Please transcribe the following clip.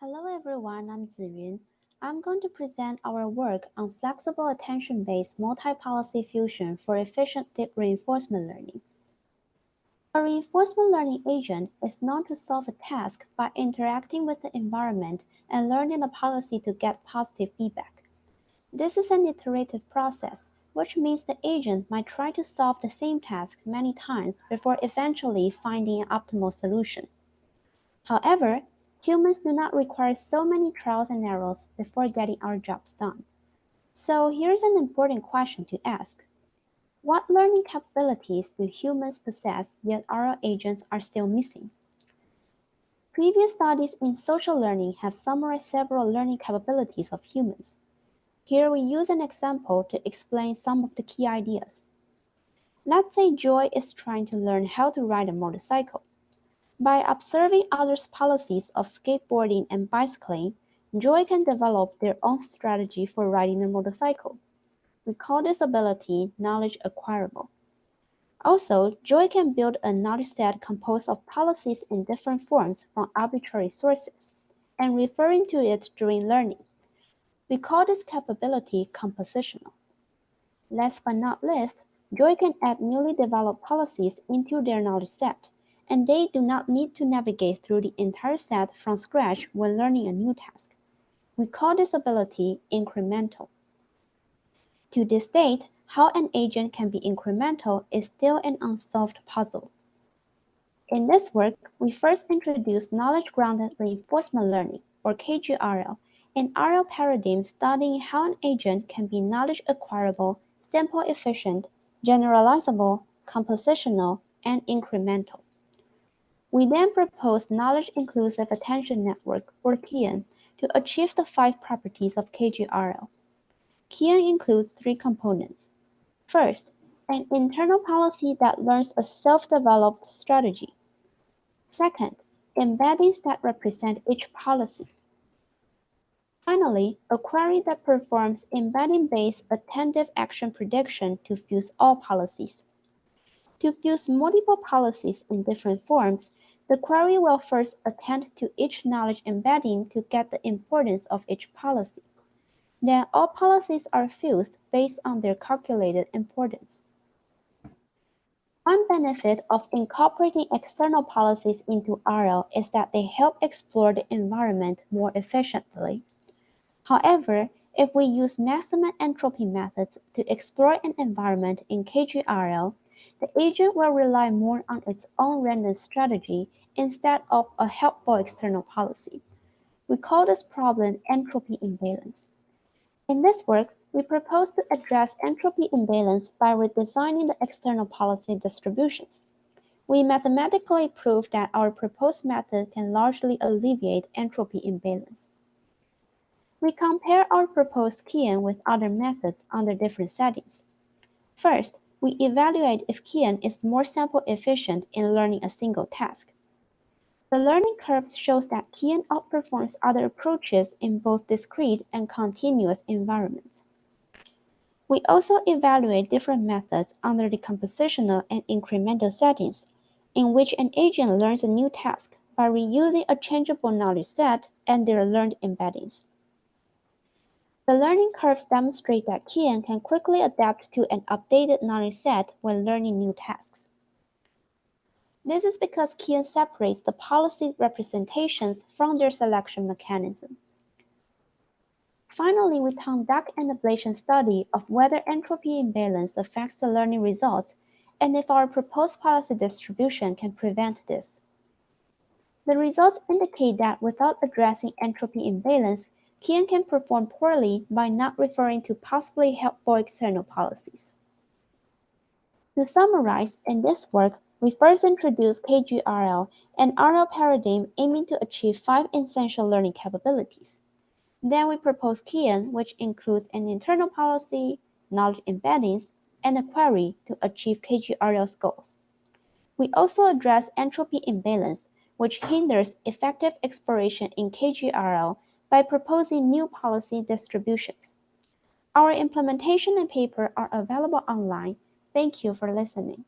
Hello everyone, I'm zih-yun. I'm going to present our work on flexible attention-based multi-policy fusion for efficient deep reinforcement learning. A reinforcement learning agent is known to solve a task by interacting with the environment and learning a policy to get positive feedback. This is an iterative process, which means the agent might try to solve the same task many times before eventually finding an optimal solution. However, humans do not require so many trials and errors before getting our jobs done. So here's an important question to ask. What learning capabilities do humans possess yet our agents are still missing? Previous studies in social learning have summarized several learning capabilities of humans. Here we use an example to explain some of the key ideas. Let's say Joy is trying to learn how to ride a motorcycle. By observing others' policies of skateboarding and bicycling, Joy can develop their own strategy for riding a motorcycle. We call this ability knowledge acquirable. Also, Joy can build a knowledge set composed of policies in different forms from arbitrary sources, and referring to it during learning. We call this capability compositional. Last but not least, Joy can add newly developed policies into their knowledge set, and they do not need to navigate through the entire set from scratch when learning a new task. We call this ability incremental. To this date, how an agent can be incremental is still an unsolved puzzle. In this work, we first introduced knowledge-grounded reinforcement learning, or KGRL, an RL paradigm studying how an agent can be knowledge acquirable, simple efficient, generalizable, compositional, and incremental. We then proposed knowledge-inclusive attention network, or KIAN, to achieve the 5 properties of KGRL. KIAN includes 3 components. First, an internal policy that learns a self-developed strategy. Second, embeddings that represent each policy. Finally, a query that performs embedding-based attentive action prediction to fuse all policies. To fuse multiple policies in different forms, the query will first attend to each knowledge embedding to get the importance of each policy. Then all policies are fused based on their calculated importance. One benefit of incorporating external policies into RL is that they help explore the environment more efficiently. However, if we use maximum entropy methods to explore an environment in KGRL, the agent will rely more on its own random strategy instead of a helpful external policy. We call this problem entropy imbalance. In this work, we propose to address entropy imbalance by redesigning the external policy distributions. We mathematically prove that our proposed method can largely alleviate entropy imbalance. We compare our proposed KIAN with other methods under different settings. First, we evaluate if KIAN is more sample efficient in learning a single task. The learning curves show that KIAN outperforms other approaches in both discrete and continuous environments. We also evaluate different methods under the compositional and incremental settings, in which an agent learns a new task by reusing a changeable knowledge set and their learned embeddings. The learning curves demonstrate that KIAN can quickly adapt to an updated knowledge set when learning new tasks. This is because KIAN separates the policy representations from their selection mechanism. Finally, we conduct an ablation study of whether entropy imbalance affects the learning results and if our proposed policy distribution can prevent this. The results indicate that without addressing entropy imbalance, KIAN can perform poorly by not referring to possibly helpful external policies. To summarize, in this work, we first introduced KGRL, an RL paradigm aiming to achieve 5 essential learning capabilities. Then we propose KIAN, which includes an internal policy, knowledge embeddings, and a query to achieve KGRL's goals. We also address entropy imbalance, which hinders effective exploration in KGRL by proposing new policy distributions. Our implementation and paper are available online. Thank you for listening.